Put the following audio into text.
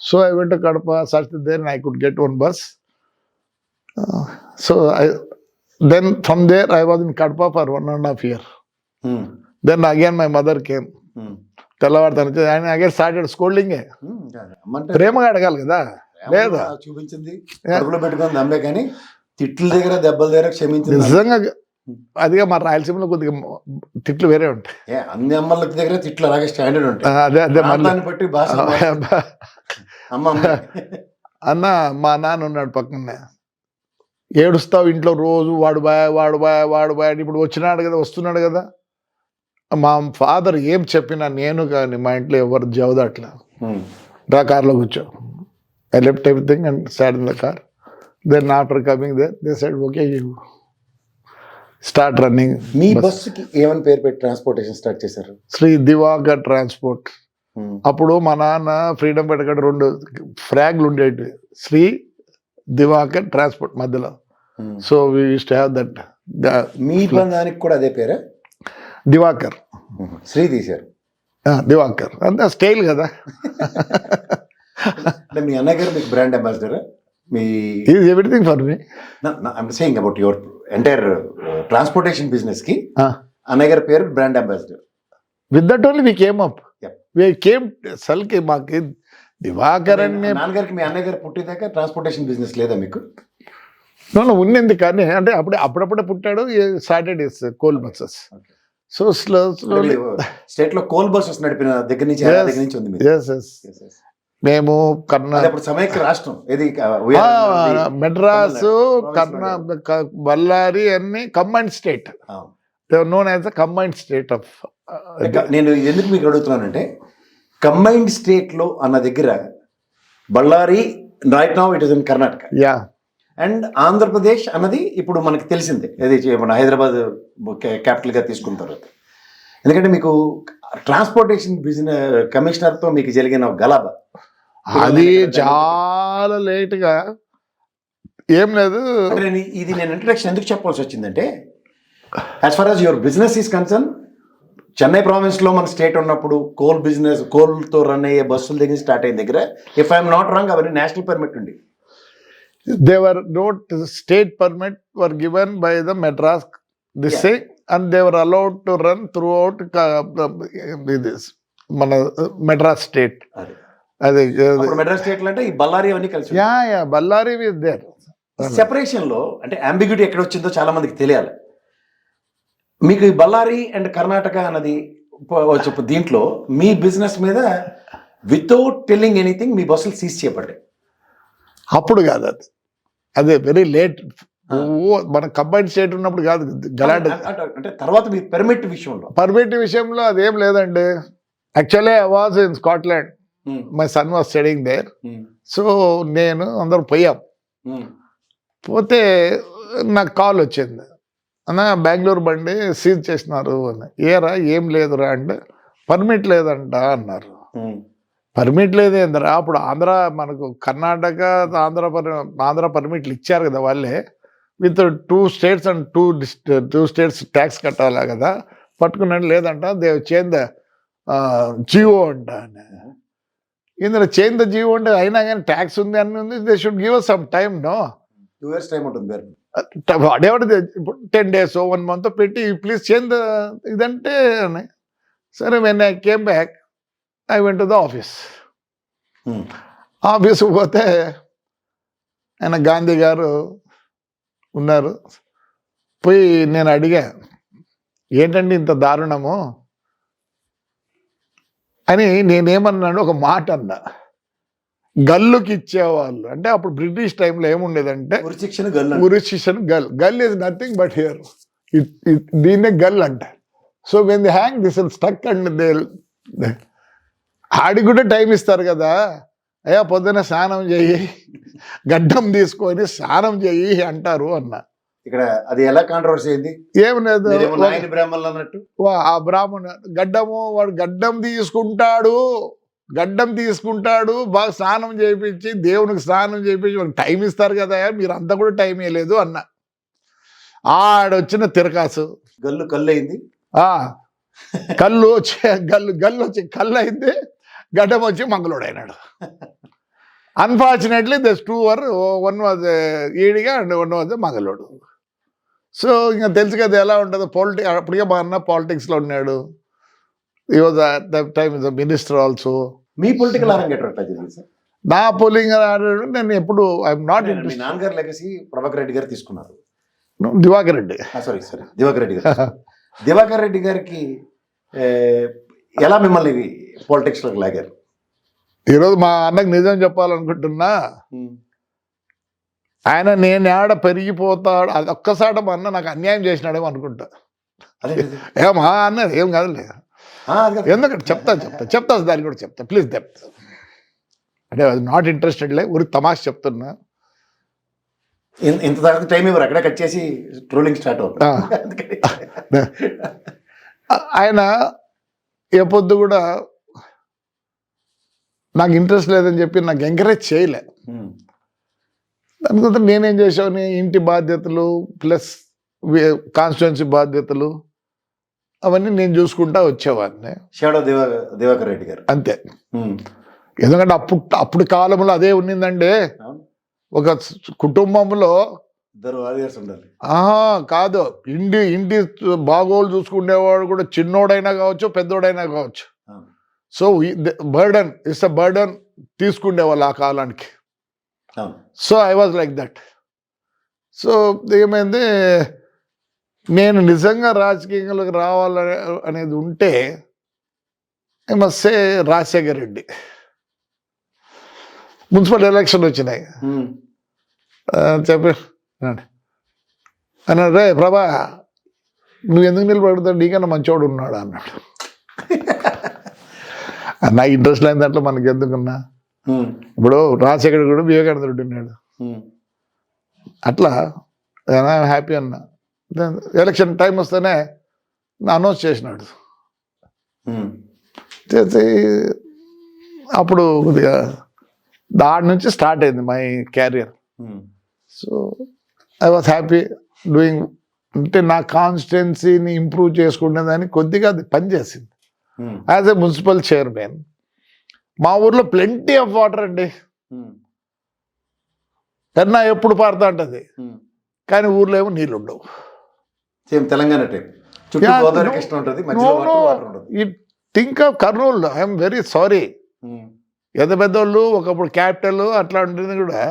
So I went to Kadapa, searched there, and I could get one bus. Then from there, I was in Kadapa for 1.5 years. Then again, my mother came. తెల్లవారుతాను ఆయన again started scolding. ప్రేమగా అడగాలి కదా, లేదా చూపించింది పెట్టుకుంది అమ్మే, కానీ తిట్ల దగ్గర దెబ్బల దగ్గర క్షమించింది. నిజంగా అదిగా మా రాయలసీమలో కొద్దిగా తిట్లు వేరే ఉంటాయి. అన్ని అమ్మల దగ్గర తిట్లు అలాగే స్టాండర్డ్ ఉంటాయి. అదే మళ్ళీ బట్టి భాష. అన్న మా నాన్న ఉన్నాడు పక్కనే, ఏడుస్తావు ఇంట్లో రోజు, వాడు బాయ్ ఇప్పుడు వస్తున్నాడు కదా. మా ఫాదర్ ఏం చెప్పినా నేను కానీ మా ఇంట్లో ఎవరు జవదట్లా. రా కార్లో కూర్చో. I left everything and sat in the car. Then after coming there they said okay you start running. మీ బస్సుకి ఏమని పేరు పెట్టి ట్రాన్స్పోర్టేషన్ స్టార్ట్ చేశారు? శ్రీ దివాకర్ ట్రాన్స్పోర్ట్. అప్పుడు మా నాన్న ఫ్రీడమ్ పెట్టక్కడ 2 ఫ్రాగ్లు ఉండేవి, శ్రీ దివాకర్ ట్రాన్స్పోర్ట్ మధ్యలో. So we used to have that. మీ దానికి కూడా అదే పేరే? దివాకర్. శ్రీ తీశారు, దివాకర్ అంతే స్టైల్ కదా. అంటే మీ అన్నయ్య గారు మీకు బ్రాండ్ అంబాసిడర్? మీ is everything for me. I'm saying about your entire transportation business కి అన్నయ్య గారి పేరు brand ambassador. With that only we came up. We came సల్కి మాకి దివాకర్ అని. నాన్నగారికి మీ అన్నయ్య గారు పుట్టిదాకా ట్రాన్స్పోర్టేషన్ బిజినెస్ లేదా మీకు? ఉన్నింది కానీ అంటే అప్పుడప్పుడే పుట్టాడు. Started is coal buses. So slowly state లో కోల్ బస్సెస్ నడిపిన దగ్గర నుంచి ఉంది. మేము సమైక్య రాష్ట్రం ఏది? మెడ్రాసు, బళ్ళారి అన్ని combined state. Known as a combined state of. నేను ఎందుకు మీకు అడుగుతున్నానంటే, కంబైన్డ్ స్టేట్ లో అన్న దగ్గర Ballari right now it is in Karnataka. Yeah. And Andhra Pradesh అన్నది ఇప్పుడు మనకి తెలిసిందే, అది మన హైదరాబాద్ క్యాపిటల్గా తీసుకున్న తర్వాత. ఎందుకంటే మీకు ట్రాన్స్పోర్టేషన్ బిజినెస్ కమిషనర్తో మీకు జరిగిన గలాబా అది చాలా లేట్గా ఏం లేదు. ఇది నేను ఇంట్రడక్షన్ ఎందుకు చెప్పాల్సి వచ్చిందంటే, as far as your business is concern, Chennai ప్రావిన్స్లో మన స్టేట్ ఉన్నప్పుడు కోల్తో రన్ అయ్యే బస్సుల దగ్గర స్టార్ట్ అయిన దగ్గర, ఇఫ్ ఐఎమ్ నాట్ రాంగ్, అవన్నీ నేషనల్ పర్మిట్ ఉంది. They were not state permit were given by the Madras this thing, and they were allowed to run throughout this Madras state. Adi Madras state lo ante ee Ballari avani kalisi. Yeah, Ballari is there. Separation lo ante ambiguity ekkada vachindho chaala mandiki teliyali. Meeku Ballari and Karnataka anadi దీంట్లో మీ business మీద without telling anything మీ బస్సులు seize చేయబడ్డాయి. అప్పుడు కాదు, అదే very late. మన combined state ఉన్నప్పుడు కాదు గలాట. అంటే తర్వాత మీ పర్మిట్ విషయంలో అదేం లేదండి. Actually I was in Scotland, my son was studying there. So నేను అందరూ పోయాం. పోతే నాకు కాల్ వచ్చింది, అన్న బెంగళూరు బండి సీజ్ చేసినారు అని. ఏరా ఏం లేదురా అంటే, పర్మిట్ లేదంట అన్నారు. పర్మిట్ లేదేందరా, అప్పుడు మనకు కర్ణాటక ఆంధ్ర పర్మిట్లు ఇచ్చారు కదా వాళ్ళే, with 2 states and 2 states tax కట్టాలా కదా. పట్టుకున్నాడు లేదంట, దే చేంజ్ ద జియో అంట. ఇందులో చేంజ్ ద జియో అంటే అయినా కానీ ట్యాక్స్ ఉంది అన్ని ఉంది, they should give some time. No 2 years time ఉంటుంది. ఇప్పుడు 10 days 1 month పెట్టి ప్లీజ్ చేంజ్ ఇదంటే. సరే when I came back I went to the office. Office పోతే ఆయన గాంధీ గారు ఉన్నారు. పోయి నేను అడిగా, ఏంటండి ఇంత దారుణము అని. నేనేమన్నాను, ఒక మాట అన్నా, గల్లుకి ఇచ్చేవాళ్ళు అంటే అప్పుడు బ్రిటిష్ టైంలో ఏముండేదంటే ఉరిశిక్షణ గల్ ఈజ్ నథింగ్ బట్ హియర్, దీన్నే గల్ అంటారు. So when the hang this will stuck and they ఆడికి కూడా టైం ఇస్తారు కదా. అయ్యా పొద్దున్న స్నానం చెయ్యి, గడ్డం తీసుకొని స్నానం చెయ్యి అంటారు అన్న. ఇక్కడ అది ఎలా కాంట్రవర్సీ అయింది? ఏం లేదు, అన్నట్టు ఆ బ్రాహ్మణ వాడు గడ్డం తీసుకుంటాడు, బాగా స్నానం చేయించి దేవునికి స్నానం చేయించి వాళ్ళకి టైం ఇస్తారు కదా, మీరు అంతా కూడా టైం ఇవ్వలేదు అన్న. ఆడొచ్చిన తిరకాసు కళ్ళు అయింది. కళ్ళు వచ్చి కళ్ళు అయింది, గడ్డం వచ్చి మంగళుడు అయినాడు. Unfortunately this two were one was Ediga and one was మంగళోడు. సో ఇంకా తెలుసు కదా ఎలా ఉంటుందో అప్పటికే మా అన్న పాలిటిక్స్లో ఉన్నాడు. ఈ was at the time is minister also. Me political అరంగేట్రం ఎట్లా జరిగింది సార్? నా పోలింగ్ ఆడాడు నేను ఎప్పుడు ఐఎమ్ నాట్ మీ ఇంట్రెస్ట్. నాన్నగారు లెగసీ ప్రభాకర్ రెడ్డి గారు తీసుకున్నారు. దివాకర్ రెడ్డి. సారీ దివాకర్ రెడ్డి గారు. దివాకర్ రెడ్డి గారికి ఎలా మిమ్మల్ని పాలిటిక్స్ లోకి లాగారు? ఈరోజు మా అన్నకు నిజం చెప్పాలనుకుంటున్నా, ఆయన నేను ఆడ పెరిగిపోతాడు అది ఒక్కసారి మా అన్న నాకు అన్యాయం చేసినాడేమో అనుకుంటా. అదే ఏమా అన్న ఏం కాదులే, ఎందుకంటే చెప్తా దాన్ని కూడా చెప్తా ప్లీజ్ చెప్తా. అంటే అది నాట్ ఇంట్రెస్టెడ్లే, ఊరికి తమాష చెప్తున్నా. ఇంత తర్వాత టైం ఇవ్వరు, అక్కడే కట్ చేసి ట్రోలింగ్ స్టార్ట్ అవుతుంది. ఆయన ఏ పొద్దు కూడా నాకు ఇంట్రెస్ట్ లేదని చెప్పి నాకు ఎంకరేజ్ చేయలే. దానికోసం నేనేం చేసావని ఇంటి బాధ్యతలు ప్లస్ కాన్స్టిట్యున్సీ బాధ్యతలు అవన్నీ నేను చూసుకుంటా వచ్చేవాడిని. షాడో దివాకర్ రెడ్డి గారు అంతే. ఎందుకంటే అప్పుడు కాలంలో అదే ఉన్నిందండి. ఒక కుటుంబంలో ఉండాలి కాదు, ఇంటి బాగోలు చూసుకునేవాడు కూడా చిన్నోడైనా కావచ్చు పెద్దోడైనా కావచ్చు. So burden it's a burden తీసుకునేవాళ్ళు ఆ కాలానికి. So I was like that. So ఏమైంది, నేను నిజంగా రాజకీయంలోకి రావాలని అనేది ఉంటే I must say Rajasekhar Reddy. Municipal election వచ్చినాయి చెప్పి అన్నాడు, రే ప్రభా నువ్వు ఎందుకు నిలబడుతావు, నీకన్నా మంచోడు ఉన్నాడు అన్నాడు. నాకు ఇంట్రెస్ట్ లేని దాంట్లో మనకి ఎందుకున్నా, ఇప్పుడు రాజశేఖర్ కూడా వివేకానంద రెడ్డి ఉన్నాడు అట్లా హ్యాపీ అన్నా. ఎలక్షన్ టైం వస్తేనే అనౌన్స్ చేసినాడు. చేసి అప్పుడు దాని నుంచి స్టార్ట్ అయింది my carrier. So I was happy doing. అంటే నా కాన్స్టిట్యున్సీని ఇంప్రూవ్ చేసుకునేదాన్ని కొద్దిగా అది పనిచేసింది. యాజ్ ఎ మున్సిపల్ చైర్మన్ మా ఊర్లో ప్లెంటీ ఆఫ్ వాటర్ అండి. పెన్నా ఎప్పుడు పారుతా ఉంటుంది, కానీ ఊర్లో ఏమో నీళ్ళు ఉండవు. Telangana think of Kurnool. I'm very sorry. పెద్ద పెద్దోళ్ళు ఒకప్పుడు క్యాపిటల్ అట్లా ఉంటుంది కూడా